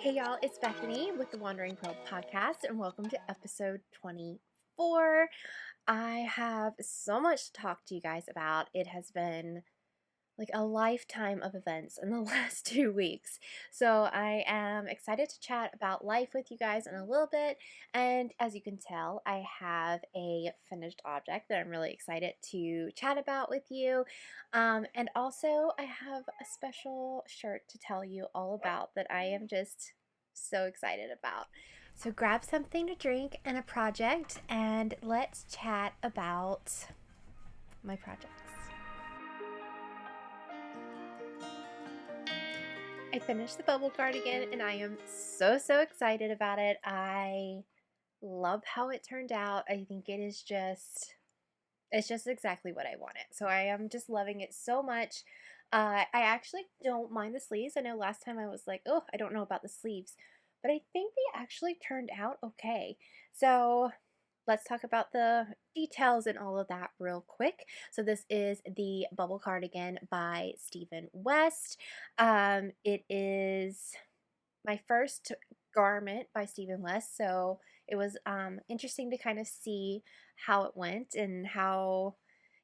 Hey y'all, it's Bethany with the Wandering Purl podcast, and welcome to episode 24. I have so much to talk to you guys about. It has been like a lifetime of events in the last 2 weeks. So I am excited to chat about life with you guys in a little bit. And as you can tell, I have a finished object that I'm really excited to chat about with you. And also I have a special shirt to tell you all about that I am just so excited about. So grab something to drink and a project, and let's chat about my projects. I finished the bubble cardigan and I am so excited about it. I love how it turned out. I think it's just exactly what I wanted. So I am just loving it so much. I actually don't mind the sleeves. I know last time I was like, oh, I don't know about the sleeves, but I think they actually turned out okay. So let's talk about the details and all of that real quick. So this is the Bubble Cardigan by Stephen West. It is my first garment by Stephen West, so it was interesting to kind of see how it went and how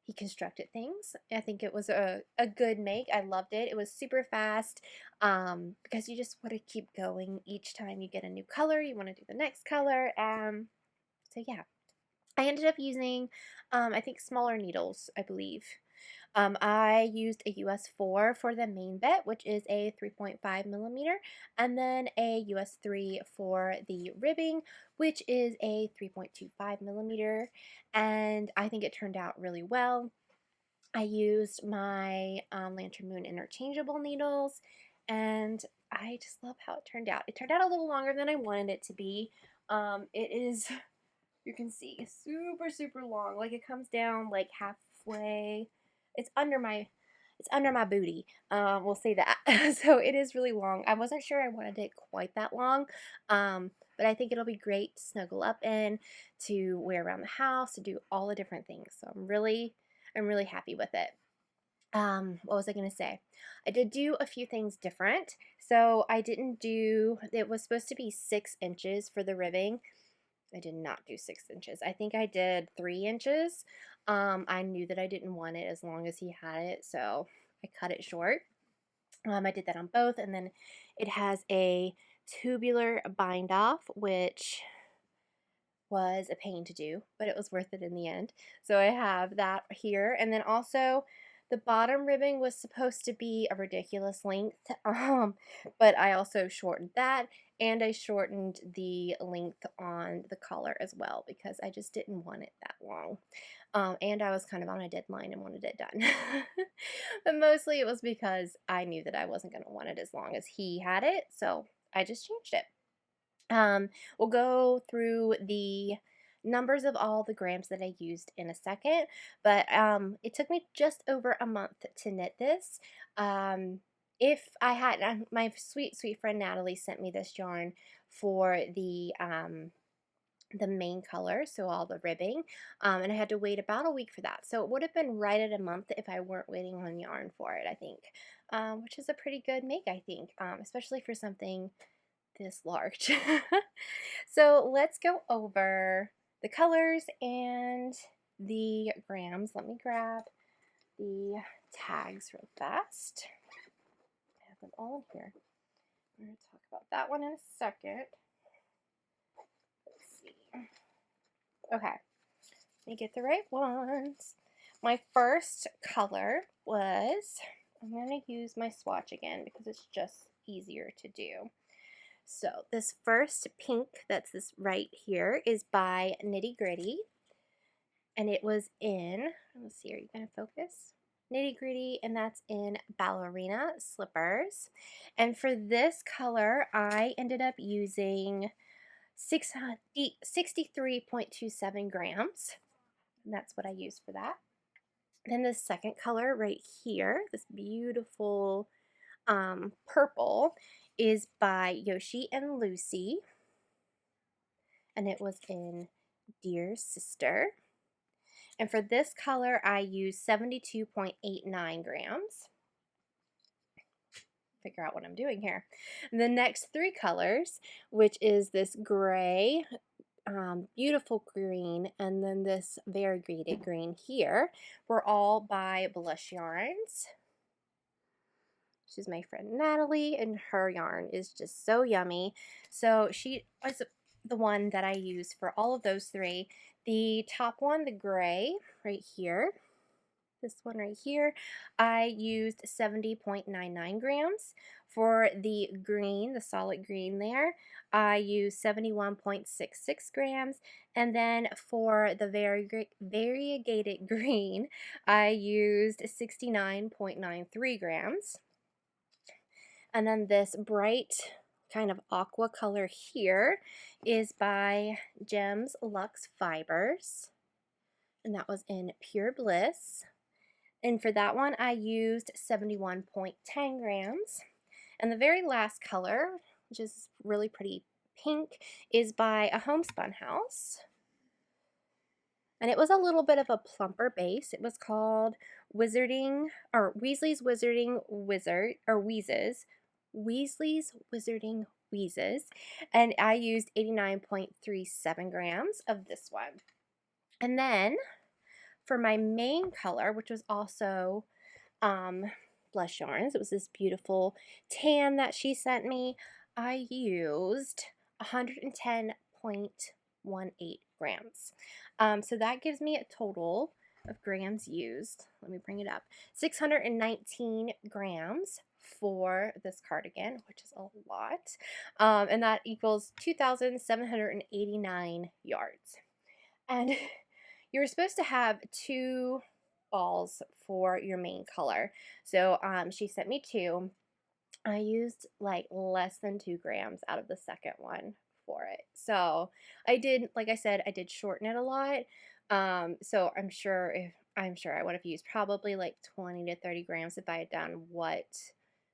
he constructed things. I think it was a good make. I loved it. It was super fast because you just want to keep going each time you get a new color. You want to do the next color. So yeah, I ended up using, I think, smaller needles, I believe. I used a US 4 for the main bit, which is a 3.5 millimeter, and then a US 3 for the ribbing, which is a 3.25 millimeter, and I think it turned out really well. I used my Lantern Moon Interchangeable needles, and I just love how it turned out. It turned out a little longer than I wanted it to be. It is, you can see, super long. Like, it comes down like halfway. It's under my booty. We'll say that. So it is really long. I wasn't sure I wanted it quite that long, but I think it'll be great to snuggle up in, to wear around the house, to do all the different things. So I'm really happy with it. What was I going to say? I did do a few things different. So I didn't do, it was supposed to be 6 inches for the ribbing. I did not do 6 inches. I think I did 3 inches. I knew that I didn't want it as long as he had it, so I cut it short. I did that on both, and then it has a tubular bind off, which was a pain to do, but it was worth it in the end. So I have that here, and then also the bottom ribbing was supposed to be a ridiculous length, but I also shortened that, and I shortened the length on the collar as well because I just didn't want it that long. And I was kind of on a deadline and wanted it done. But mostly it was because I knew that I wasn't going to want it as long as he had it, so I just changed it. We'll go through the numbers of all the grams that I used in a second, but it took me just over a month to knit this. If I had, my sweet friend Natalie sent me this yarn for the main color, so all the ribbing, and I had to wait about a week for that. So it would have been right at a month if I weren't waiting on yarn for it, I think, which is a pretty good make, I think, especially for something this large. So let's go over the colors and the grams. Let me grab the tags real fast. I have them all in here. We're going to talk about that one in a second. Let's see. Okay, let me get the right ones. My first color was, I'm going to use my swatch again because it's just easier to do. So this first pink, that's this right here, is by Knitty Gritty. And it was in, let's see, are you going to focus? Knitty Gritty, and that's in Ballerina Slippers. And for this color, I ended up using 63.27 grams. And that's what I used for that. Then the second color right here, this beautiful purple, is by Yoshi and Lucy, and it was in Dear Sister. And for this color, I used 72.89 grams. figure out what I'm doing here. The next three colors, which is this gray, beautiful green, and then this variegated green here, were all by Blush Yarns. She's my friend Natalie, and her yarn is just so yummy. So she was the one that I used for all of those three. The top one, the gray, right here, this one right here, I used 70.99 grams. For the green, the solid green there, I used 71.66 grams. And then for the variegated green, I used 69.93 grams. And then this bright kind of aqua color here is by Jems Lux Fibers, and that was in Pure Bliss. And for that one, I used 71.10 grams. And the very last color, which is really pretty pink, is by a Homespun House. And it was a little bit of a plumper base. It was called Weasley's Wizarding Wizard, or Wheezes. Weasley's Wizarding Wheezes. And I used 89.37 grams of this one. And then for my main color, which was also Blush Yarns, it was this beautiful tan that she sent me, I used 110.18 grams. So that gives me a total of grams used. Let me bring it up. 619 grams for this cardigan, which is a lot. And that equals 2,789 yards. And you're supposed to have 2 balls for your main color. So she sent me 2. I used like less than 2 grams out of the second one for it. So I did, like I said, I did shorten it a lot. So I'm sure I would have used probably like 20 to 30 grams if I had done what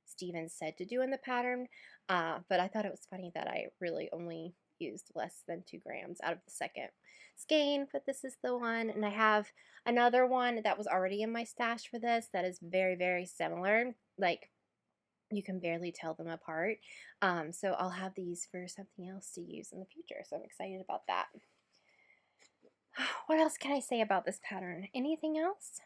Steven said to do in the pattern. But I thought it was funny that I really only used less than 2 grams out of the second skein, but this is the one. And I have another one that was already in my stash for this that is very, very similar. Like, you can barely tell them apart. So I'll have these for something else to use in the future. So I'm excited about that. What else can I say about this pattern? Anything else?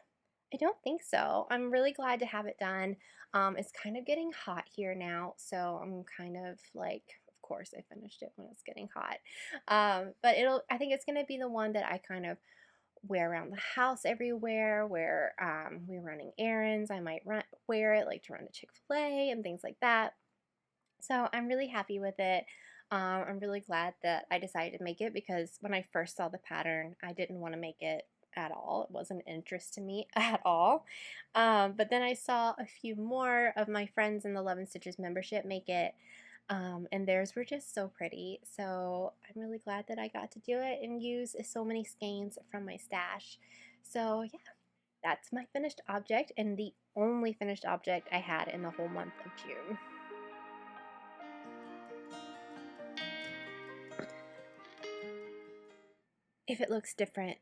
I don't think so. I'm really glad to have it done. It's kind of getting hot here now, so I'm kind of like, of course I finished it when it's getting hot. But I think it's gonna be the one that I kind of wear around the house everywhere, where we're running errands. I might wear it like to run to Chick-fil-A and things like that. So I'm really happy with it. I'm really glad that I decided to make it, because when I first saw the pattern, I didn't want to make it at all. It wasn't an interest to me at all. But then I saw a few more of my friends in the Love and Stitches membership make it, and theirs were just so pretty. So I'm really glad that I got to do it and use so many skeins from my stash. So yeah, that's my finished object, and the only finished object I had in the whole month of June. If it looks different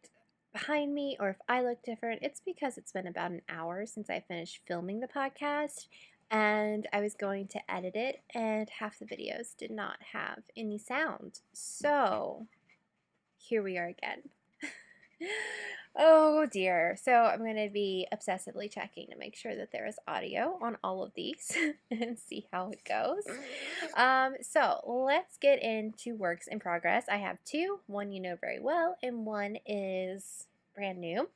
behind me, or if I look different, it's because it's been about an hour since I finished filming the podcast, and I was going to edit it, and half the videos did not have any sound. So here we are again. Oh dear. So I'm going to be obsessively checking to make sure that there is audio on all of these and see how it goes. So let's get into works in progress. I have 2, one you know very well, and one is brand new.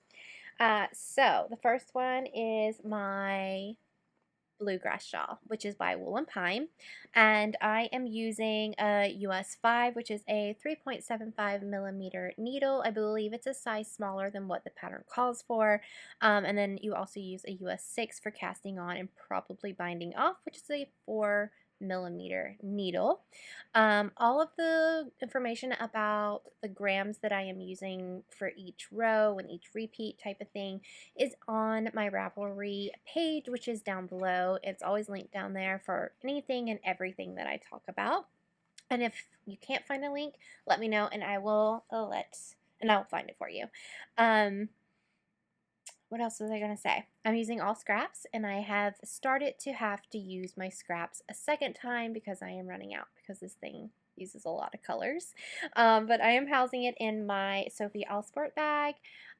So the first one is my Bluegrass Shawl, which is by Wool and Pine, and I am using a US 5, which is a 3.75 millimeter needle. I believe it's a size smaller than what the pattern calls for, and then you also use a US 6 for casting on and probably binding off, which is a 4 millimeter needle. All of the information about the grams that I am using for each row and each repeat type of thing is on my Ravelry page, which is down below. It's always linked down there for anything and everything that I talk about. And if you can't find a link, let me know, and I will I'll find it for you. What what else was I going to say? I'm using all scraps, and I have started to have to use my scraps a second time because I am running out, because this thing uses a lot of colors. But I am housing it in my Sophie Allport bag.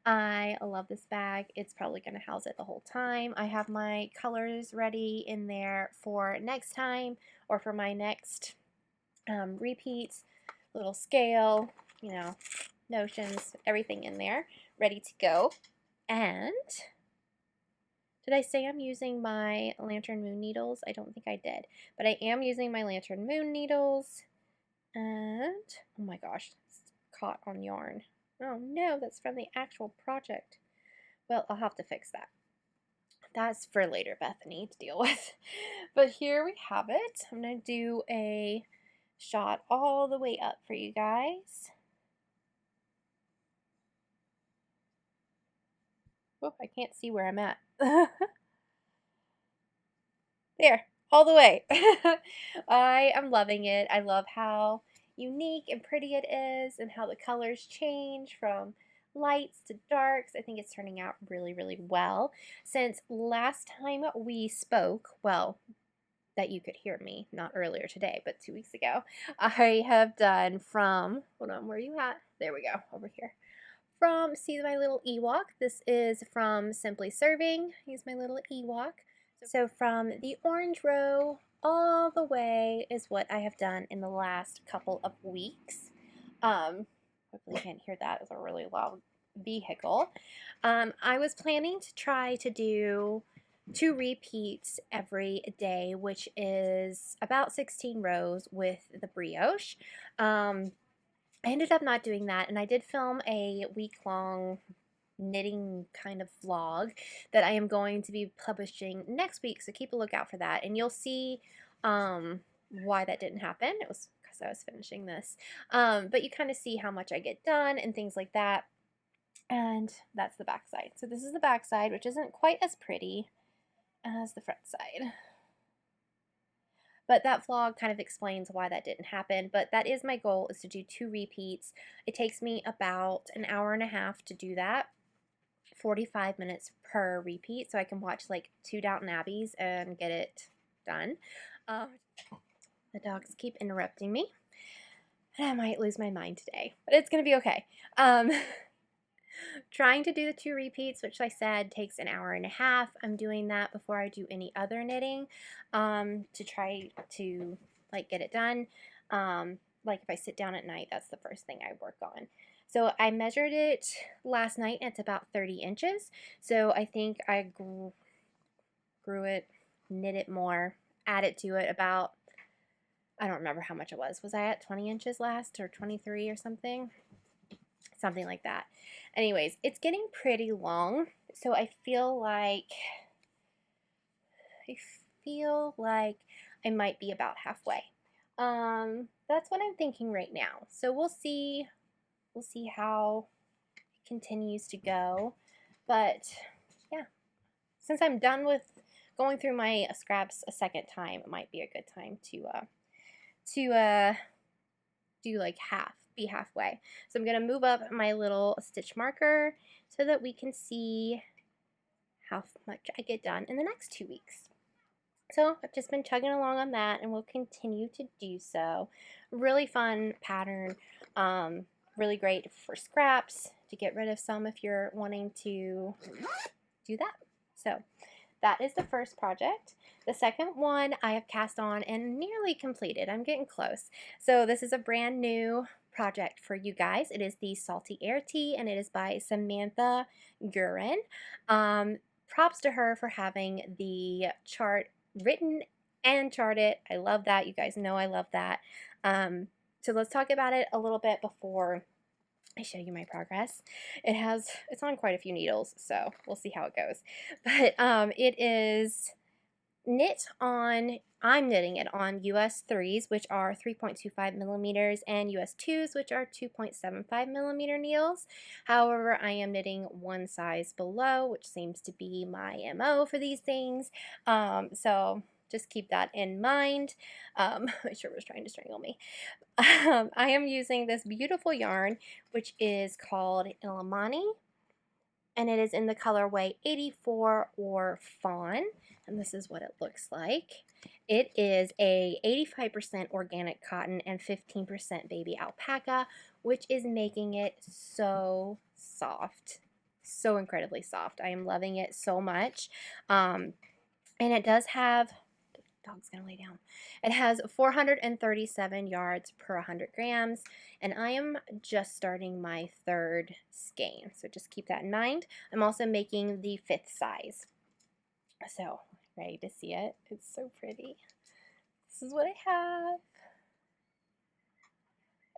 I love this bag. It's probably going to house it the whole time. I have my colors ready in there for next time, or for my next repeats, little scale, you know, notions, everything in there, ready to go. And did I say I'm using my Lantern Moon needles? I don't think I did, but I am using my Lantern Moon needles. And oh my gosh, it's caught on yarn. Oh no, that's from the actual project. Well, I'll have to fix that. That's for later, Bethany, to deal with. But here we have it. I'm going to do a shot all the way up for you guys. Oh, I can't see where I'm at. There, all the way. I am loving it. I love how unique and pretty it is, and how the colors change from lights to darks. I think it's turning out really, really well. Since last time we spoke, well, that you could hear me, not earlier today, but 2 weeks ago, I have done from, hold on, where are you at? There we go, over here. From, see my little Ewok, this is from Simply Serving. Use my little Ewok. So from the orange row all the way is what I have done in the last couple of weeks. Hopefully you can't hear that. It's a really loud vehicle. I was planning to try to do 2 repeats every day, which is about 16 rows with the brioche. I ended up not doing that, and I did film a week-long knitting kind of vlog that I am going to be publishing next week, so keep a lookout for that, and you'll see why that didn't happen. It was because I was finishing this, but you kind of see how much I get done and things like that. And that's the back side. So this is the back side, which isn't quite as pretty as the front side. But that vlog kind of explains why that didn't happen. But that is my goal, is to do 2 repeats. It takes me about an hour and a half to do that. 45 minutes per repeat. So I can watch like 2 Downton Abbeys and get it done. The dogs keep interrupting me. And I might lose my mind today. But it's going to be okay. Trying to do the 2 repeats, which I said takes an hour and a half. I'm doing that before I do any other knitting, to try to like get it done. Like if I sit down at night, that's the first thing I work on. So I measured it last night, and it's about 30 inches. So I think I grew it, knit it more, added to it about, I don't remember how much it was. Was I at 20 inches last, or 23 or something? Something like that. Anyways, it's getting pretty long, so I feel like I might be about halfway. That's what I'm thinking right now. So we'll see how it continues to go. But yeah, since I'm done with going through my scraps a second time, it might be a good time to do like be halfway. So I'm going to move up my little stitch marker so that we can see how much I get done in the next 2 weeks. So I've just been chugging along on that, and will continue to do so. Really fun pattern, really great for scraps, to get rid of some if you're wanting to do that. So that is the first project. The second one I have cast on and nearly completed. I'm getting close. So this is a brand new project for you guys. It is the Salty Air Tea, and it is by Samantha Gurin. Props to her for having the chart written and charted. I love that. You guys know I love that. So let's talk about it a little bit before I show you my progress. It's on quite a few needles, so we'll see how it goes. But it is knit on, I'm knitting it on US 3s, which are 3.25 millimeters, and US 2s, which are 2.75 millimeter needles. However, I am knitting one size below, which seems to be my MO for these things. So just keep that in mind. My shirt was trying to strangle me. I am using this beautiful yarn, which is called Illimani and it is in the colorway 84 or Fawn, and this is what it looks like. It is a 85% organic cotton and 15% baby alpaca, which is making it so soft, so incredibly soft. I am loving it so much. And it does have, dog's gonna lay down. It has 437 yards per 100 grams, and I am just starting my 3rd skein, so just keep that in mind. I'm also making the 5th size. So, ready to see it? It's so pretty. This is what I have.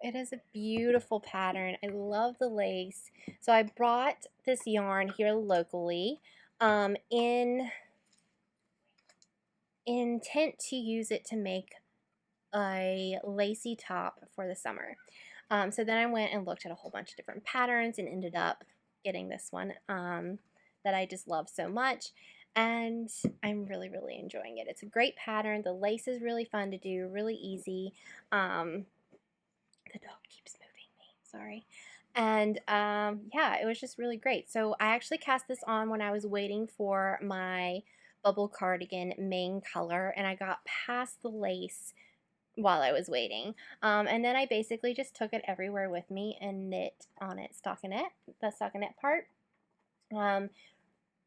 It is a beautiful pattern. I love the lace. So I brought this yarn here locally in intent to use it to make a lacy top for the summer. So then I went and looked at a whole bunch of different patterns and ended up getting this one that I just love so much. And I'm really, really enjoying it. It's a great pattern. The lace is really fun to do, really easy. The dog keeps moving me, sorry. And yeah, it was just really great. So I actually cast this on when I was waiting for my bubble cardigan main color, and I got past the lace while I was waiting. And then I basically just took it everywhere with me and knit on it, stockinette, the stockinette part.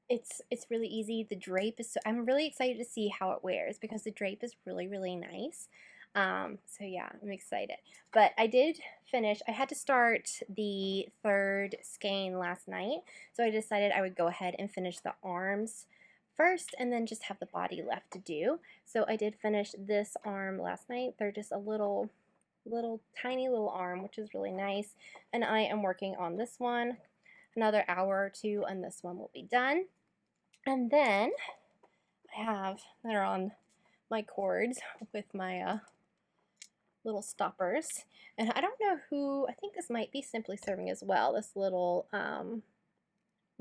It's really easy. The drape is, I'm really excited to see how it wears because the drape is really, really nice. So yeah, I'm excited. But I did finish, I had to start the 3rd skein last night, so I decided I would go ahead and finish the arms first and then just have the body left to do. So I did finish this arm last night. They're just a little tiny little arm, which is really nice. And I am working on this one another hour or 2, and this one will be done. And then I have that are on my cords with my little stoppers. And I don't know who, I think this might be Simply Serving as well, this little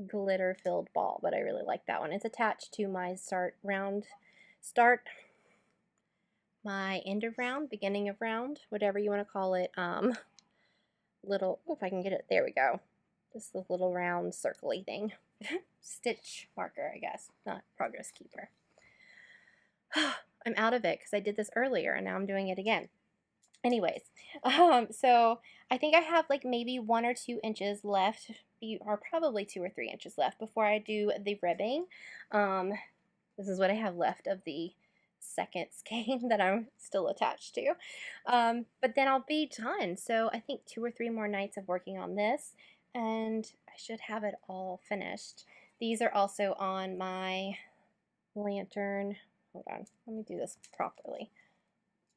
glitter filled ball, but I really like that one. It's attached to my my end of round, beginning of round, whatever you want to call it, little, oh, if I can get it, there we go. Just the little round circly thing. Stitch marker, I guess, not progress keeper. I'm out of it because I did this earlier and now I'm doing it again. Anyways, so I think I have like maybe 1 or 2 inches left, or probably 2 or 3 inches left before I do the ribbing. This is what I have left of the 2nd skein that I'm still attached to. But then I'll be done. So I think 2 or 3 more nights of working on this, and I should have it all finished. These are also on my lantern. Hold on, let me do this properly.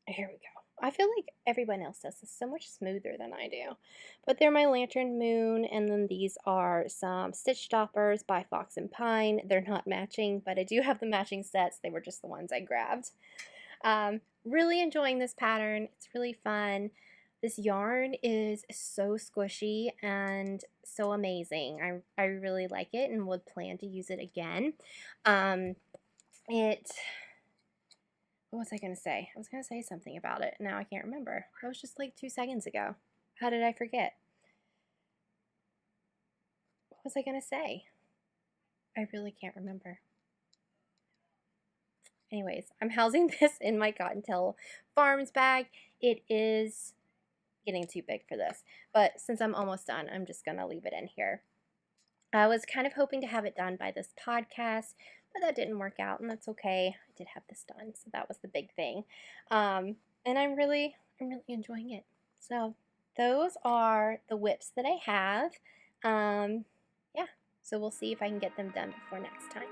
Here we go. I feel like everyone else does this so much smoother than I do. But they're my Lantern Moon, and then these are some stitch stoppers by Fox and Pine. They're not matching, but I do have the matching sets. They were just the ones I grabbed. Really enjoying this pattern. It's really fun. This yarn is so squishy and so amazing. I really like it and would plan to use it again. What was I going to say? I was going to say something about it. Now I can't remember. That was just like 2 seconds ago. How did I forget? What was I going to say? I really can't remember. Anyways, I'm housing this in my Cottontail Farms bag. It is getting too big for this, but since I'm almost done, I'm just going to leave it in here. I was kind of hoping to have it done by this podcast, but that didn't work out, and that's okay. I did have this done, so that was the big thing. And I'm really enjoying it. So those are the whips that I have. Yeah, so we'll see if I can get them done before next time.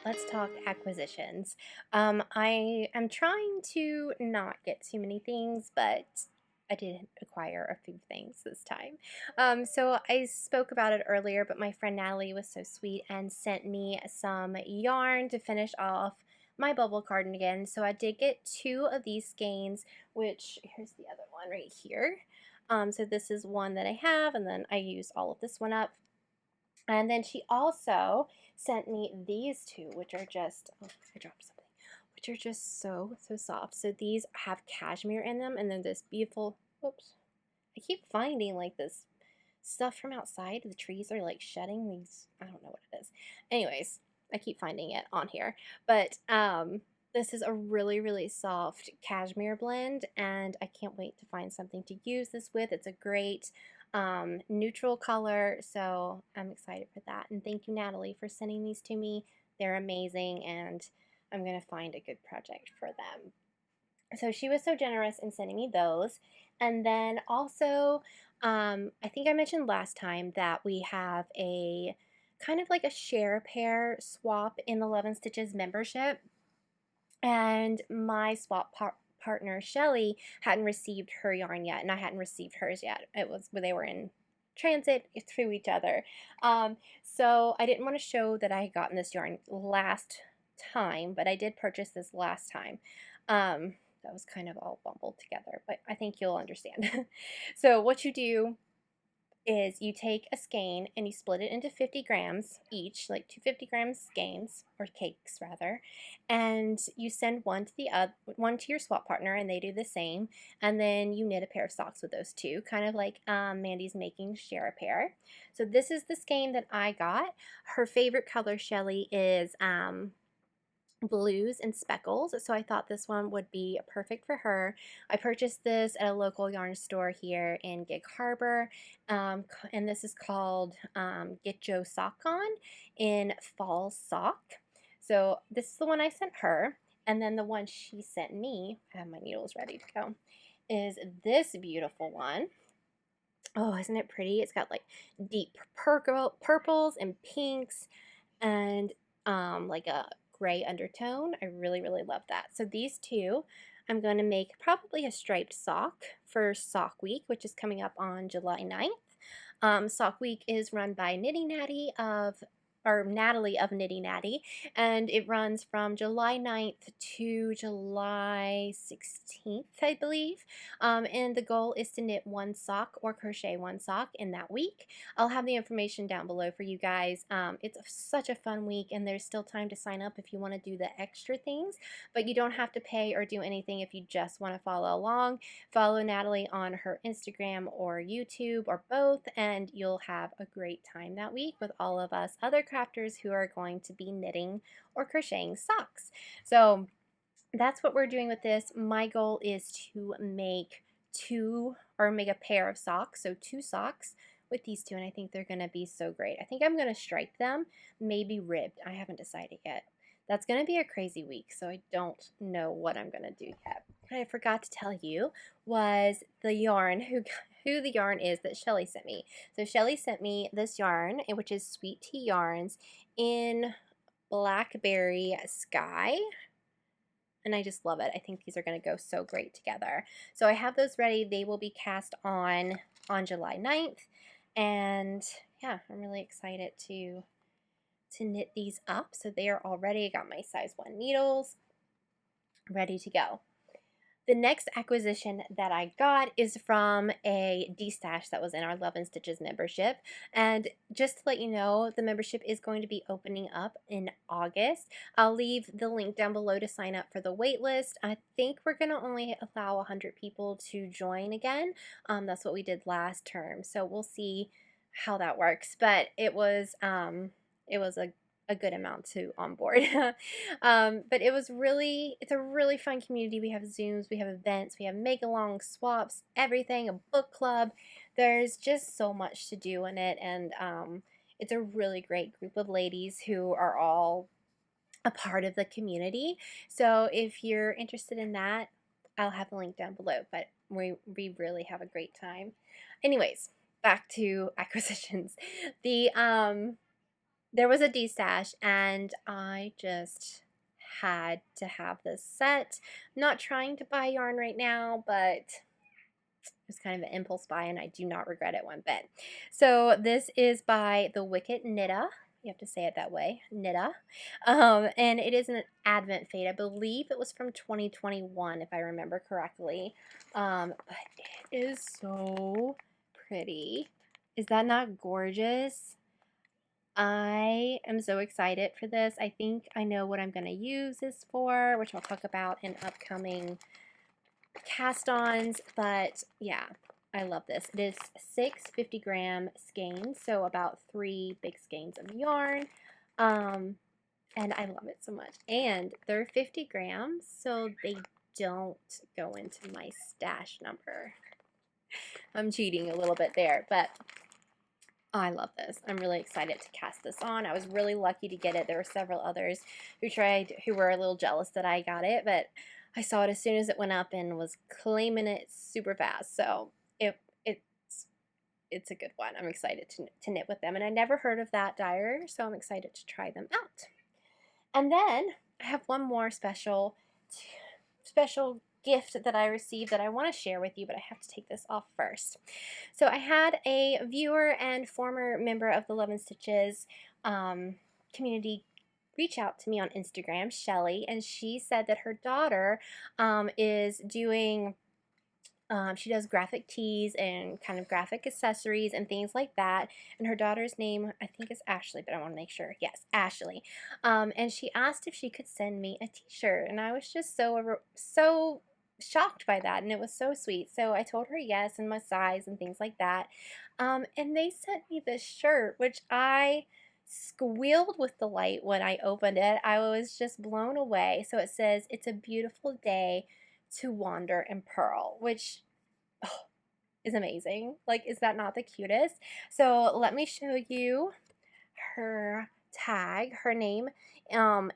Let's talk acquisitions. I am trying to not get too many things, but I did acquire a few things this time. So I spoke about it earlier, but my friend Natalie was so sweet and sent me some yarn to finish off my bubble cardigan. So I did get 2 of these skeins, which here's the other one right here. So this is one that I have, and then I used all of this one up. And then she also sent me these 2, which are just, oh, I dropped something, which are just so soft. So these have cashmere in them, and then this beautiful, oops, I keep finding like this stuff from outside. The trees are like shedding these, I don't know what it is. Anyways, I keep finding it on here. But this is a really, really soft cashmere blend, and I can't wait to find something to use this with. It's a great neutral color, so I'm excited for that. And thank you, Natalie, for sending these to me. They're amazing, and I'm going to find a good project for them. So she was so generous in sending me those. And then also, I think I mentioned last time that we have a kind of like a share pair swap in the Love and Stitches membership. And my swap partner, Shelly, hadn't received her yarn yet, and I hadn't received hers yet. It was when they were in transit through each other. So I didn't want to show that I had gotten this yarn last time, but I did purchase this last time. That was kind of all bumbled together, but I think you'll understand. So what you do is you take a skein and you split it into 50 grams each, like 250-gram skeins, or cakes rather, and you send one to the one to your swap partner, and they do the same, and then you knit a pair of socks with those two, kind of like Mandy's making share a pair. So this is the skein that I got. Her favorite color, Shelly, is blues and speckles, so I thought this one would be perfect for her. I purchased this at a local yarn store here in Gig Harbor, and this is called Get Joe Sock On in Fall Sock. So this is the one I sent her, and then the one she sent me, I have my needles ready to go, is this beautiful one. Oh, isn't it pretty? It's got like deep purples and pinks and like a gray undertone. I really, really love that. So these two, I'm going to make probably a striped sock for Sock Week, which is coming up on July 9th. Sock Week is run by Natalie of Knitty Natty, and it runs from July 9th to July 16th, I believe. And the goal is to knit one sock or crochet one sock in that week. I'll have the information down below for you guys. It's such a fun week, and there's still time to sign up if you want to do the extra things, but you don't have to pay or do anything if you just want to follow along. Follow Natalie on her Instagram or YouTube or both, and you'll have a great time that week with all of us other crafters who are going to be knitting or crocheting socks. So that's what we're doing with this. My goal is to make a pair of socks, so 2 socks with these two, and I think they're going to be so great. I think I'm going to stripe them, maybe ribbed. I haven't decided yet. That's going to be a crazy week, so I don't know what I'm going to do yet. What I forgot to tell you was the yarn, who the yarn is that Shelly sent me. So Shelly sent me this yarn, which is Sweet Tea Yarns in Blackberry Sky, and I just love it. I think these are going to go so great together. So I have those ready. They will be cast on July 9th, and yeah, I'm really excited to knit these up. So they are all ready. I got my size 1 needles ready to go. The next acquisition that I got is from a D-stash that was in our Love and Stitches membership. And just to let you know, the membership is going to be opening up in August. I'll leave the link down below to sign up for the wait list. I think we're going to only allow 100 people to join again. That's what we did last term. So we'll see how that works. But it was a good amount to onboard. But it's a really fun community. We have Zooms, we have events, we have make-along swaps, everything, a book club. There's just so much to do in it, and it's a really great group of ladies who are all a part of the community. So if you're interested in that, I'll have the link down below, but we really have a great time. Anyways, back to acquisitions. There was a D-stash, and I just had to have this set. I'm not trying to buy yarn right now, but it was kind of an impulse buy, and I do not regret it one bit. So this is by the Wicked Knitta. You have to say it that way, Knitta. And it is an Advent Fade. I believe it was from 2021, if I remember correctly. But it is so pretty. Is that not gorgeous? I am so excited for this. I think I know what I'm going to use this for, which I'll talk about in upcoming cast-ons, but yeah, I love this. It is 6 50-gram skeins, so about 3 big skeins of yarn. And I love it so much. And they're 50 grams, so they don't go into my stash number. I'm cheating a little bit there, but I love this. I'm really excited to cast this on. I was really lucky to get it. There were several others who were a little jealous that I got it, but I saw it as soon as it went up and was claiming it super fast. So it's a good one. I'm excited to knit with them. And I never heard of that dyer, so I'm excited to try them out. And then I have one more special gift that I received that I want to share with you, but I have to take this off first. So I had a viewer and former member of the Love and Stitches community reach out to me on Instagram, Shelly, and she said that her daughter is doing she does graphic tees and kind of graphic accessories and things like that. And her daughter's name, I think, is Ashley, but I want to make sure. Yes, Ashley. And she asked if she could send me a t-shirt. And I was just so shocked by that. And it was so sweet. So I told her yes, and my size and things like that. And they sent me this shirt, which I squealed with delight when I opened it. I was just blown away. So it says, "It's a beautiful day to wander in Purl," which is amazing. Like, is that not the cutest? So let me show you her tag. Her name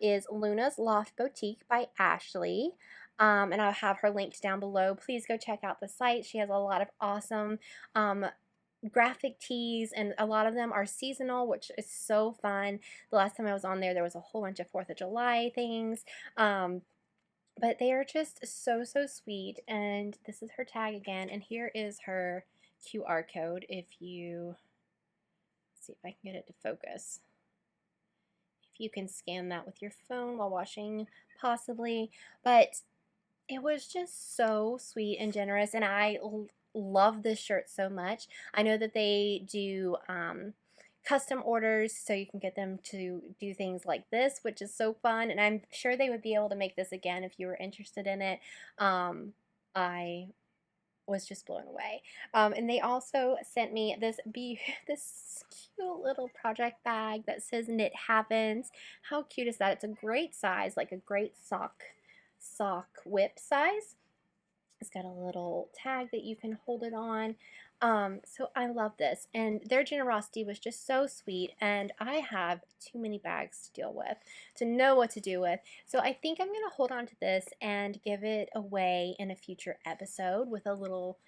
is Luna's Loft Boutique by Ashley. And I'll have her linked down below. Please go check out the site. She has a lot of awesome graphic tees, and a lot of them are seasonal, which is so fun. The last time I was on there was a whole bunch of 4th of July things. But they are just so sweet. And this is her tag again. And here is her QR code if you, let's see if I can get it to focus. If you can scan that with your phone while washing, possibly. But it was just so sweet and generous. And I love this shirt so much. I know that they do custom orders, so you can get them to do things like this, which is so fun, and I'm sure they would be able to make this again if you were interested in it. I was just blown away. And they also sent me this cute little project bag that says Knit Happens. How cute is that? It's a great size, like a great sock whip size. It's got a little tag that you can hold it on. So I love this, and their generosity was just so sweet, and I have too many bags to deal with to know what to do with. So I think I'm going to hold on to this and give it away in a future episode with a little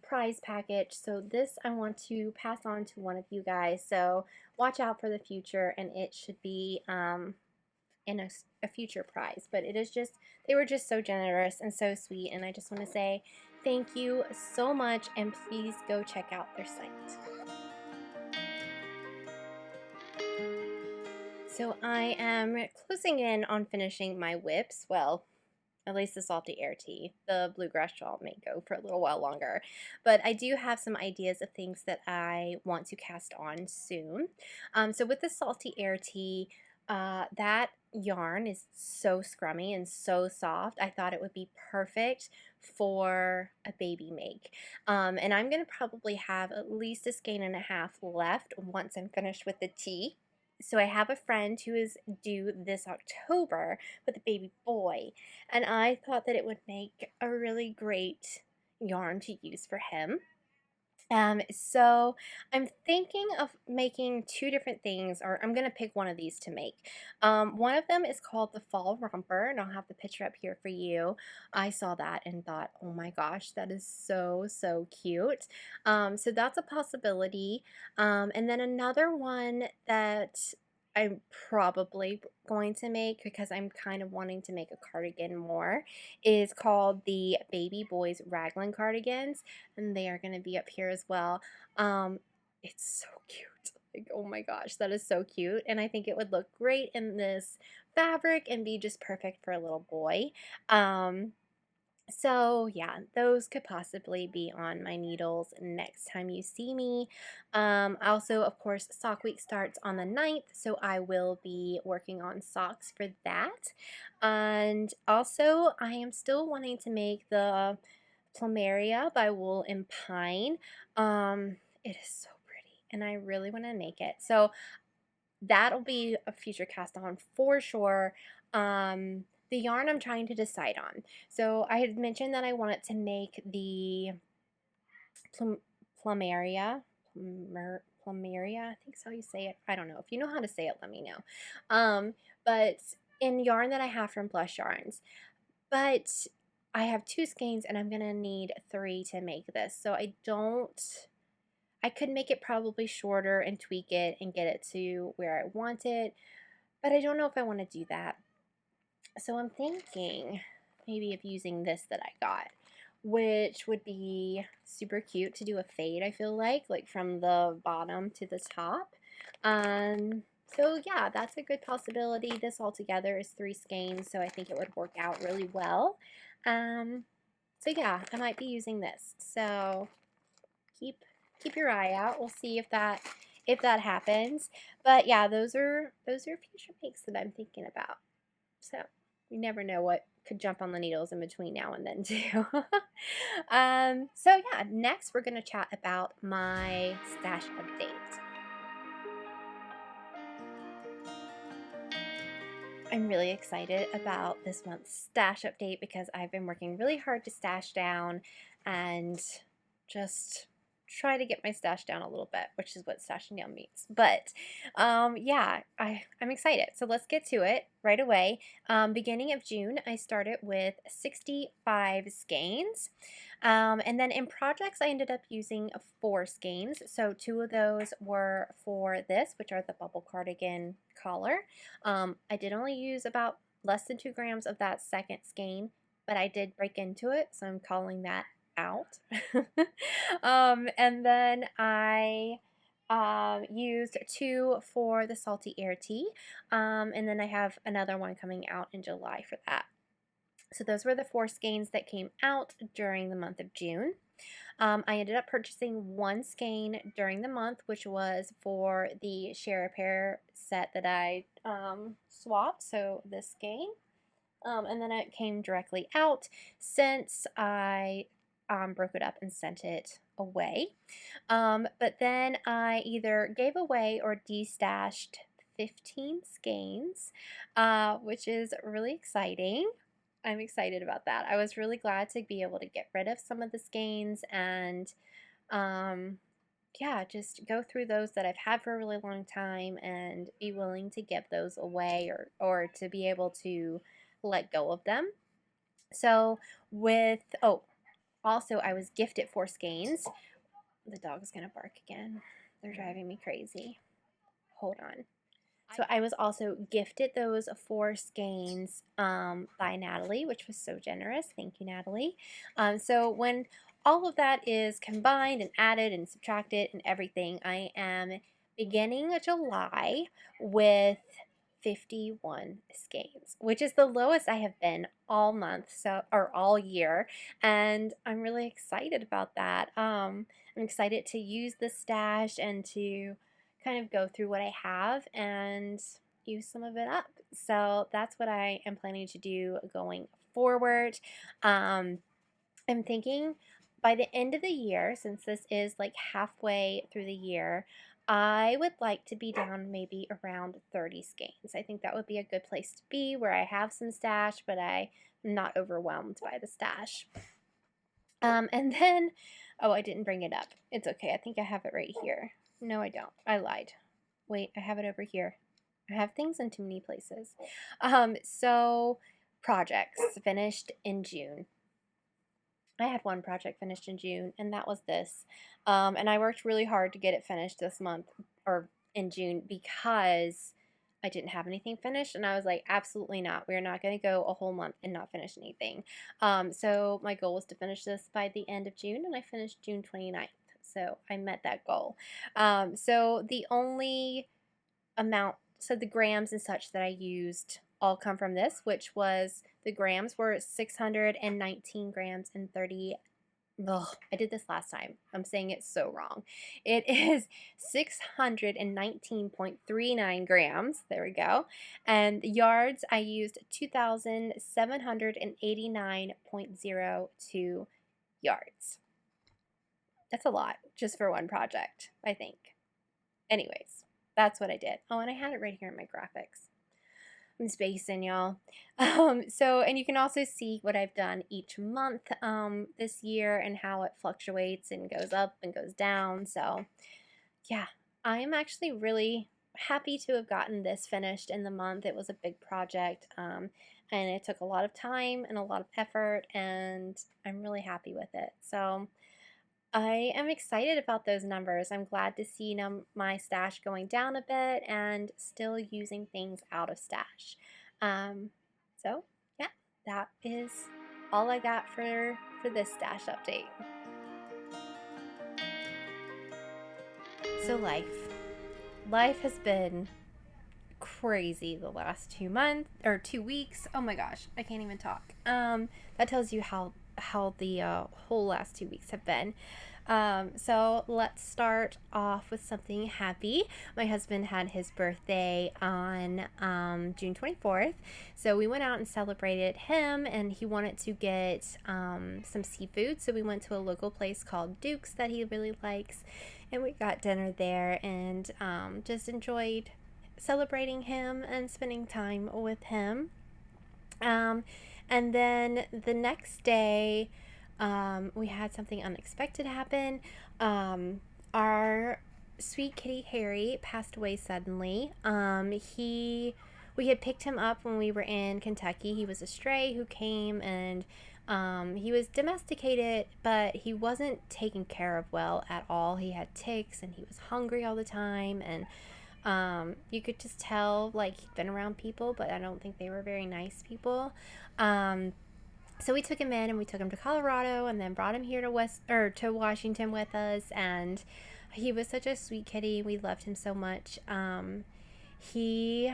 prize package. So this I want to pass on to one of you guys, so watch out for the future, and it should be in a future prize. But it is just, they were just so generous and so sweet, and I just want to say thank you so much, and please go check out their site. So I am closing in on finishing my whips. Well, at least the Salty Air Tea. The Bluegrass Shawl may go for a little while longer. But I do have some ideas of things that I want to cast on soon. So with the Salty Air Tea, that yarn is so scrummy and so soft. I thought it would be perfect for a baby make. And I'm going to probably have at least a skein and a half left once I'm finished with the tea. So I have a friend who is due this October with a baby boy, and I thought that it would make a really great yarn to use for him. So I'm thinking of making 2 different things, or I'm going to pick one of these to make. One of them is called the Fall Romper, and I'll have the picture up here for you. I saw that and thought, oh my gosh, that is so cute. So that's a possibility. And then another one that I'm probably going to make, because I'm kind of wanting to make a cardigan more, is called the Baby Boys Raglan cardigans, and they are going to be up here as well. It's so cute. Like, oh my gosh, that is so cute, and I think it would look great in this fabric and be just perfect for a little boy. So yeah, those could possibly be on my needles next time you see me. Also, of course, Sock Week starts on the 9th, so I will be working on socks for that. And also, I am still wanting to make the Plumeria by Wool and Pine. It is so pretty, and I really want to make it. So that'll be a future cast on for sure. The yarn I'm trying to decide on. So I had mentioned that I wanted to make the Plumeria. Plumeria, I think is how you say it. I don't know. If you know how to say it, let me know. But in yarn that I have from Blush Yarns. But I have 2 skeins and I'm going to need 3 to make this. So I could make it probably shorter and tweak it and get it to where I want it. But I don't know if I want to do that. So I'm thinking maybe of using this that I got, which would be super cute to do a fade, I feel like from the bottom to the top. So yeah, that's a good possibility. This all together is 3 skeins, so I think it would work out really well. So yeah, I might be using this. So keep your eye out. We'll see if that happens. But yeah, those are future makes that I'm thinking about. So you never know what could jump on the needles in between now and then too. So yeah, next we're going to chat about my stash update. I'm really excited about this month's stash update because I've been working really hard to stash down and just try to get my stash down a little bit, which is what stashing down means. But yeah, I'm excited. So let's get to it right away. Beginning of June, I started with 65 skeins. And then in projects, I ended up using 4 skeins. So 2 of those were for this, which are the bubble cardigan collar. I did only use about less than 2 grams of that second skein, but I did break into it, so I'm calling that out. And then I used 2 for the salty air tea, and then I have another one coming out in July for that. So those were the 4 skeins that came out during the month of June. I ended up purchasing 1 skein during the month, which was for the share a pair set that I swapped, so this skein. And then it came directly out since I broke it up and sent it away. But then I either gave away or destashed 15 skeins, which is really exciting. I'm excited about that. I was really glad to be able to get rid of some of the skeins and yeah, just go through those that I've had for a really long time and be willing to give those away or to be able to let go of them. So also I was gifted 4 skeins. The dog's gonna bark again. They're driving me crazy. Hold on. So I was also gifted those 4 skeins by Natalie, which was so generous. Thank you, Natalie. So when all of that is combined and added and subtracted and everything, I am beginning July with 51 skeins, which is the lowest I have been all month, or all year, and I'm really excited about that. I'm excited to use the stash and to kind of go through what I have and use some of it up. So that's what I am planning to do going forward. I'm thinking by the end of the year, since this is like halfway through the year, I would like to be down maybe around 30 skeins. I think that would be a good place to be, where I have some stash, but I'm not overwhelmed by the stash. And then, oh, I didn't bring it up. It's okay. I think I have it right here. No, I don't. I lied. Wait, I have it over here. I have things in too many places. So projects finished in June. I had 1 project finished in June, and that was this. And I worked really hard to get it finished this month, or in June, because I didn't have anything finished, and I was like, absolutely not. We're not going to go a whole month and not finish anything. So my goal was to finish this by the end of June, and I finished June 29th. So I met that goal. So the only amount, so the grams and such that I used all come from this, which was, the grams were 619 grams and 30. Ugh, I did this last time. I'm saying it so wrong. It is 619.39 grams. There we go. And yards, I used 2,789.02 yards. That's a lot just for one project, I think. Anyways, that's what I did. Oh, and I had it right here in my graphics. I'm spacing, y'all. And you can also see what I've done each month this year and how it fluctuates and goes up and goes down. So yeah, I'm actually really happy to have gotten this finished in the month. It was a big project, and it took a lot of time and a lot of effort, and I'm really happy with it. So I am excited about those numbers. I'm glad to see my stash going down a bit and still using things out of stash. So yeah, that is all I got for this stash update. So life has been crazy the last 2 months or 2 weeks. Oh my gosh, I can't even talk. That tells you how the whole last 2 weeks have been. So let's start off with something happy. My husband had his birthday on June 24th. So we went out and celebrated him, and he wanted to get some seafood. So we went to a local place called Duke's that he really likes, and we got dinner there and just enjoyed celebrating him and spending time with him. And then the next day, we had something unexpected happen. Our sweet kitty Harry passed away suddenly. We had picked him up when we were in Kentucky. He was a stray who came, and he was domesticated, but he wasn't taken care of well at all. He had ticks and he was hungry all the time, and you could just tell like he'd been around people, but I don't think they were very nice people. So we took him in and we took him to Colorado and then brought him here to Washington with us, and he was such a sweet kitty. We loved him so much. He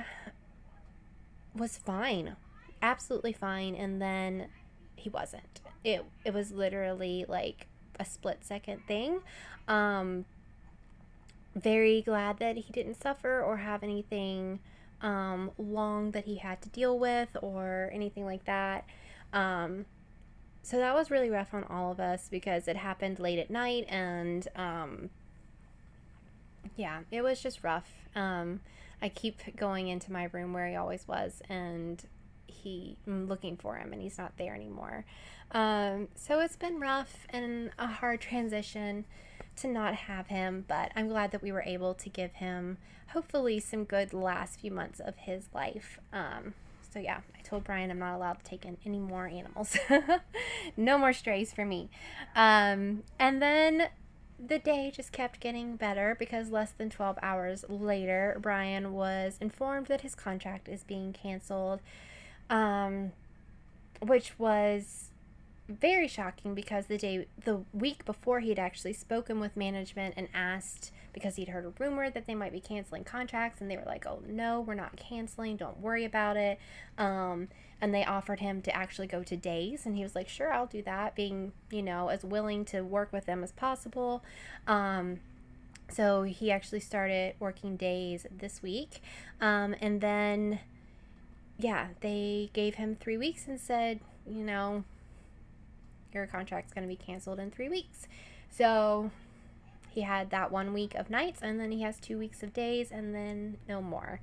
was fine, absolutely fine, and then he wasn't. It was literally like a split-second thing. Very glad that he didn't suffer or have anything long that he had to deal with or anything like that. So that was really rough on all of us because it happened late at night, and yeah, it was just rough. I keep going into my room where he always was, and I'm looking for him, and he's not there anymore. So it's been rough and a hard transition to not have him, but I'm glad that we were able to give him hopefully some good last few months of his life. So yeah, I told Brian I'm not allowed to take in any more animals. No more strays for me. And then the day just kept getting better because less than 12 hours later, Brian was informed that his contract is being canceled, which was very shocking because the week before, he had actually spoken with management and asked, because he'd heard a rumor that they might be canceling contracts, and they were like, oh no, we're not canceling, don't worry about it. And they offered him to actually go to days, and he was like, sure, I'll do that, being, as willing to work with them as possible. So he actually started working days this week. And then, yeah, they gave him 3 weeks and said, your contract's going to be canceled in 3 weeks. So he had that 1 week of nights, and then he has 2 weeks of days, and then no more.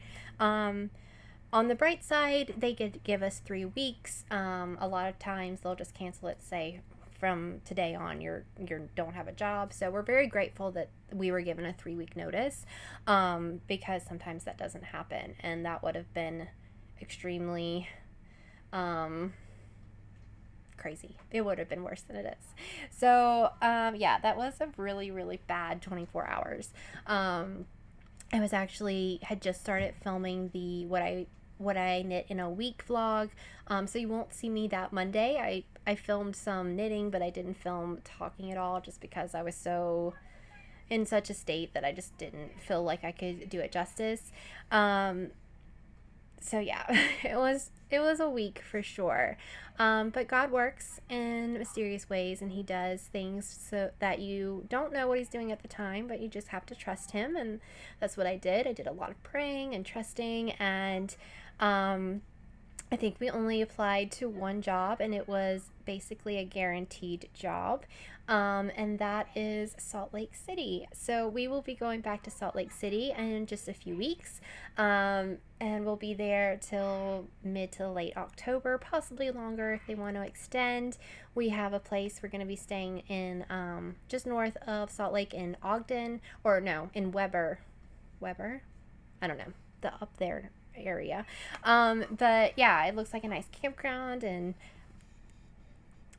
On the bright side, they could give us 3 weeks. A lot of times they'll just cancel it, say from today on you don't have a job. So we're very grateful that we were given a 3-week notice, because sometimes that doesn't happen, and that would have been extremely crazy. It would have been worse than it is. So yeah, that was a really, really bad 24 hours. I was had just started filming the what I knit in a week vlog, so you won't see me that Monday. I filmed some knitting, but I didn't film talking at all, just because I was so in such a state that I just didn't feel like I could do it justice. So yeah, it was a week for sure. But God works in mysterious ways, and he does things so that you don't know what he's doing at the time, but you just have to trust him. And that's what I did. I did a lot of praying and trusting, and I think we only applied to one job, and it was basically a guaranteed job. And that is Salt Lake City. So we will be going back to Salt Lake City in just a few weeks. And we'll be there till mid to late October, possibly longer if they want to extend. We have a place we're going to be staying in just north of Salt Lake in Ogden, or no, in Weber. I don't know, the up there area. But yeah, it looks like a nice campground. And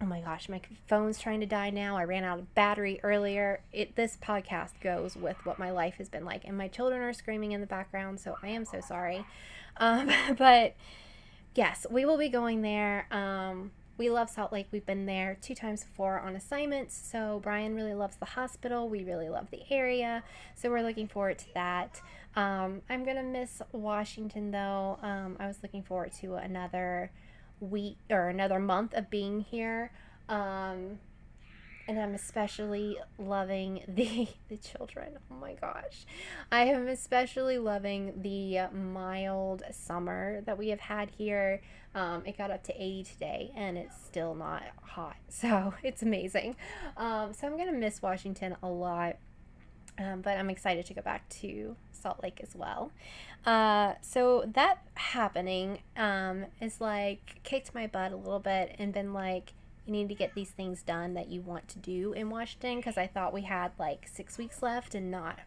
oh my gosh, my phone's trying to die now. I ran out of battery earlier. This podcast goes with what my life has been like, and my children are screaming in the background, so I am so sorry. But yes, we will be going there. We love Salt Lake. We've been there 2 times before on assignments. So Brian really loves the hospital. We really love the area. So we're looking forward to that. I'm going to miss Washington though. I was looking forward to another week or another month of being here. And I'm especially loving the children. Oh my gosh. I am especially loving the mild summer that we have had here. It got up to 80 today, and it's still not hot. So it's amazing. So I'm going to miss Washington a lot. But I'm excited to go back to Salt Lake as well. So that happening is like kicked my butt a little bit and been like, you need to get these things done that you want to do in Washington, because I thought we had like 6 weeks left and not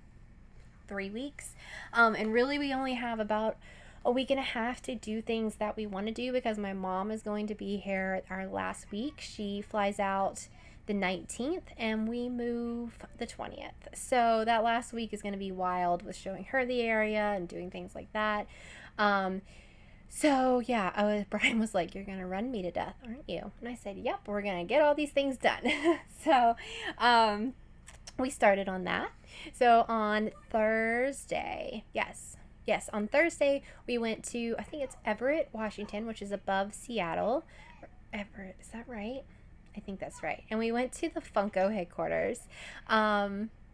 3 weeks. And really we only have about a week and a half to do things that we want to do, because my mom is going to be here our last week. She flies out the 19th and we move the 20th. So that last week is going to be wild with showing her the area and doing things like that. So yeah, Brian was like, you're going to run me to death, aren't you? And I said, yep, we're going to get all these things done. So we started on that. So on Thursday, yes, on Thursday we went to, I think it's Everett, Washington, which is above Seattle. Everett, is that right? I think that's right. And we went to the Funko headquarters,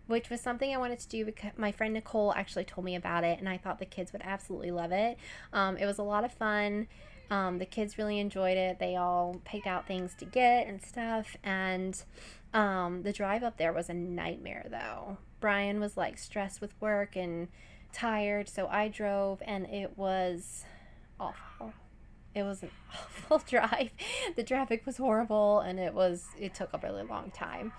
which was something I wanted to do because my friend Nicole actually told me about it, and I thought the kids would absolutely love it. It was a lot of fun. The kids really enjoyed it. They all picked out things to get and stuff, and the drive up there was a nightmare, though. Brian was like stressed with work and tired, so I drove, and it was awful. It was an awful drive. The traffic was horrible, and it took a really long time.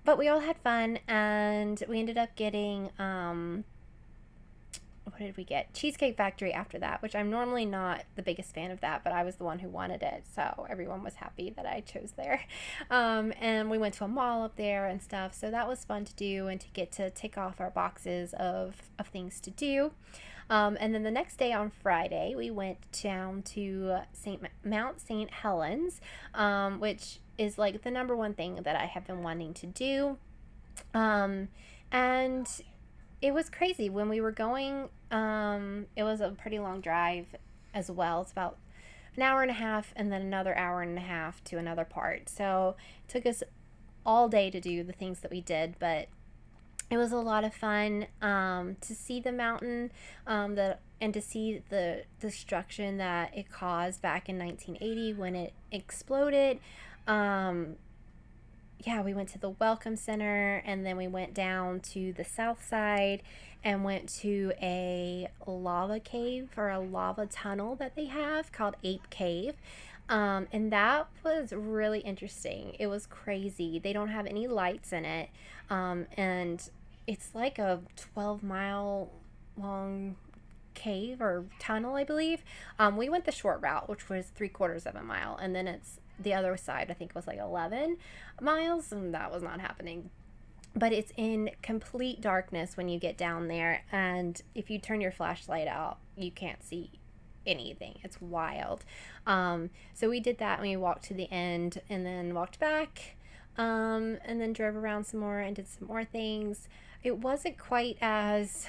But we all had fun, and we ended up getting, what did we get? Cheesecake Factory after that, which I'm normally not the biggest fan of that, but I was the one who wanted it, so everyone was happy that I chose there. And we went to a mall up there and stuff, so that was fun to do and to get to tick off our boxes of things to do. And then the next day on Friday, we went down to Mount St. Helens, which is like the number one thing that I have been wanting to do. And it was crazy. When we were going, it was a pretty long drive as well. It's about an hour and a half and then another hour and a half to another part. So it took us all day to do the things that we did, but it was a lot of fun to see the mountain and to see the destruction that it caused back in 1980 when it exploded. Yeah, we went to the Welcome Center, and then we went down to the south side and went to a lava cave or a lava tunnel that they have called Ape Cave. And that was really interesting. It was crazy. They don't have any lights in it. And it's like a 12-mile long cave or tunnel, I believe. We went the short route, which was 3/4 of a mile, and then it's the other side, I think, was like 11 miles, and that was not happening. But it's in complete darkness when you get down there, and if you turn your flashlight out, you can't see anything. It's wild. So we did that, and we walked to the end and then walked back, and then drove around some more and did some more things. It wasn't quite as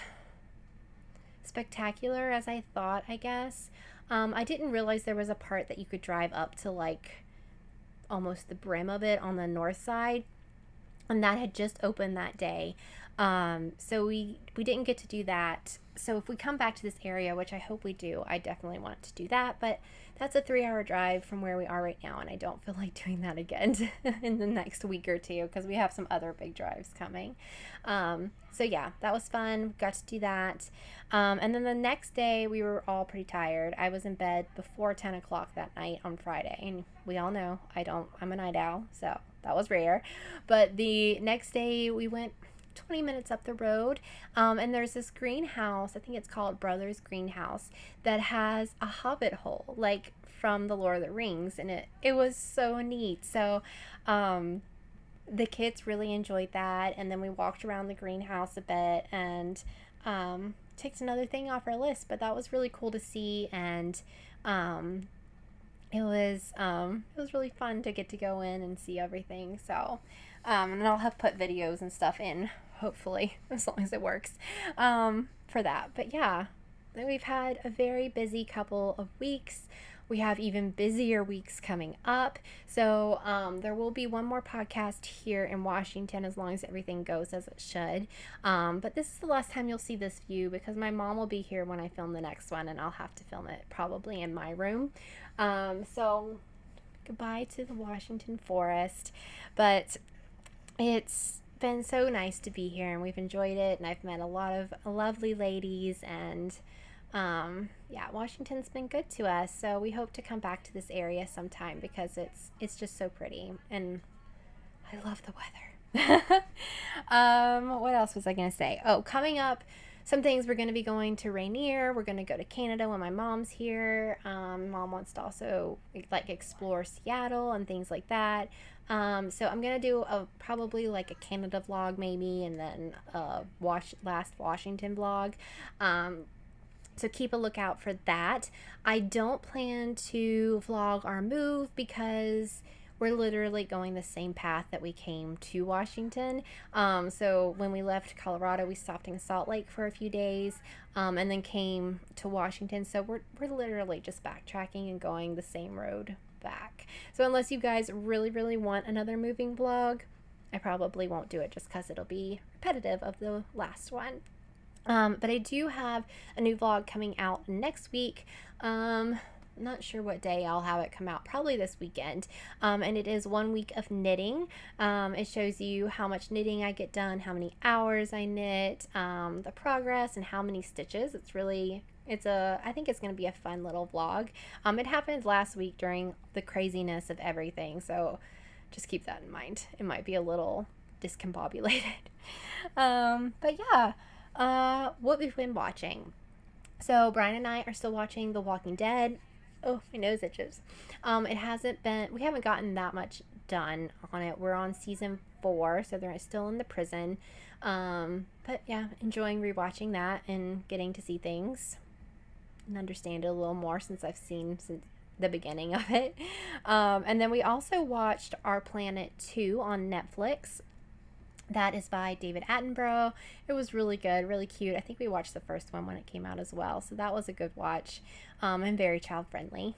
spectacular as I thought, I guess. I didn't realize there was a part that you could drive up to like almost the brim of it on the north side, and that had just opened that day. So we didn't get to do that. So if we come back to this area, which I hope we do, I definitely want to do that. But that's a 3-hour drive from where we are right now, and I don't feel like doing that again in the next week or two because we have some other big drives coming. So yeah, that was fun. Got to do that. And then the next day, we were all pretty tired. I was in bed before 10 o'clock that night on Friday, and we all know I'm a night owl, so that was rare. But the next day, we went 20 minutes up the road, and there's this greenhouse, I think it's called Brothers Greenhouse, that has a hobbit hole, like from the Lord of the Rings, and it was so neat. So the kids really enjoyed that, and then we walked around the greenhouse a bit, and takes another thing off our list, but that was really cool to see, and it was really fun to get to go in and see everything. So and I'll have put videos and stuff in, hopefully, as long as it works, for that. But yeah, we've had a very busy couple of weeks. We have even busier weeks coming up. So there will be one more podcast here in Washington as long as everything goes as it should. But this is the last time you'll see this view because my mom will be here when I film the next one, and I'll have to film it probably in my room. So goodbye to the Washington forest. But it's been so nice to be here, and we've enjoyed it, and I've met a lot of lovely ladies, and yeah, Washington's been good to us, so we hope to come back to this area sometime because it's just so pretty, and I love the weather. What else was I going to say? Oh, coming up, some things, we're going to be going to Rainier. We're going to go to Canada when my mom's here. Mom wants to also like explore Seattle and things like that. So I'm going to do probably like a Canada vlog maybe, and then a last Washington vlog. So keep a lookout for that. I don't plan to vlog our move because we're literally going the same path that we came to Washington. So when we left Colorado, we stopped in Salt Lake for a few days, and then came to Washington. So we're literally just backtracking and going the same road back. So unless you guys really, really want another moving vlog, I probably won't do it just because it'll be repetitive of the last one. But I do have a new vlog coming out next week. Not sure what day I'll have it come out, probably this weekend. And it is 1 week of knitting. It shows you how much knitting I get done, how many hours I knit, the progress, and how many stitches. I think it's going to be a fun little vlog. It happened last week during the craziness of everything, so just keep that in mind. It might be a little discombobulated. But yeah. What we've been watching. So Brian and I are still watching The Walking Dead. Oh, my nose itches. We haven't gotten that much done on it. We're on season 4, so they're still in the prison. But yeah, enjoying rewatching that and getting to see things and understand it a little more since I've seen since the beginning of it. And then we also watched Our Planet 2 on Netflix. That is by David Attenborough. It was really good, really cute. I think we watched the first one when it came out as well, so that was a good watch, and very child friendly.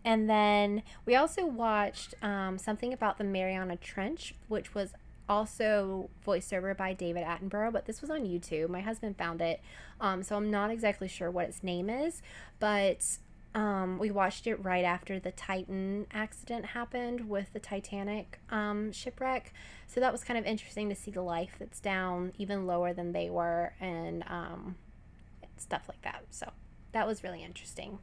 And then we also watched something about the Mariana Trench, which was also voiceover by David Attenborough, but this was on YouTube. My husband found it, so I'm not exactly sure what its name is, but we watched it right after the Titan accident happened with the Titanic shipwreck. So that was kind of interesting to see the life that's down even lower than they were, and stuff like that. So that was really interesting.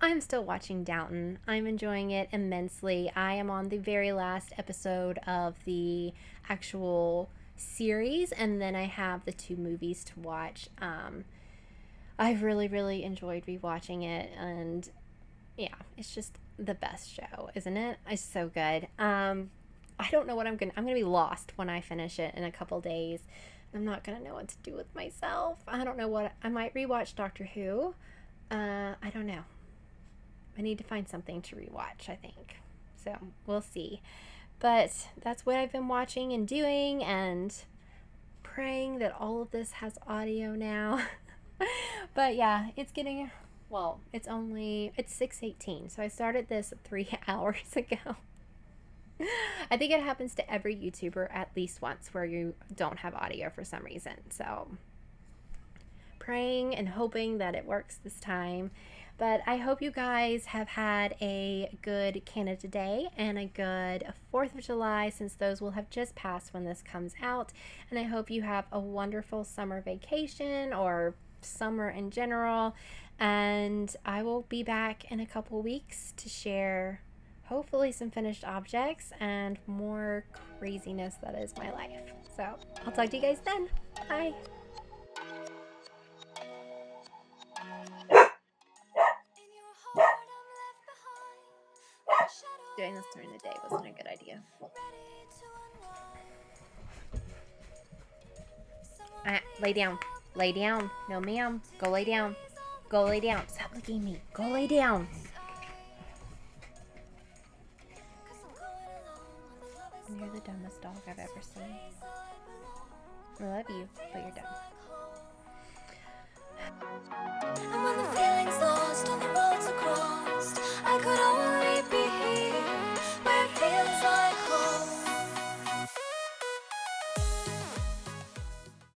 I'm still watching Downton. I'm enjoying it immensely. I am on the very last episode of the actual series, and then I have the 2 movies to watch. I've really, really enjoyed rewatching it, and yeah, it's just the best show, isn't it? It's so good. I don't know what I'm gonna be lost when I finish it in a couple days. I'm not gonna know what to do with myself. I don't know what, I might rewatch Doctor Who. I don't know. I need to find something to rewatch, I think. So we'll see. But that's what I've been watching and doing, and praying that all of this has audio now. But yeah, it's getting, it's 6:18, so I started this 3 hours ago. I think it happens to every YouTuber at least once where you don't have audio for some reason. So praying and hoping that it works this time. But I hope you guys have had a good Canada Day and a good 4th of July, since those will have just passed when this comes out. And I hope you have a wonderful summer vacation or summer in general. And I will be back in a couple weeks to share hopefully some finished objects and more craziness that is my life. So I'll talk to you guys then. Bye. Doing this during the day wasn't a good idea. Lay down. Lay down. No, ma'am. Go lay down. Go lay down. Stop looking at me. Go lay down. You're the dumbest dog I've ever seen. I love you, but you're dumb.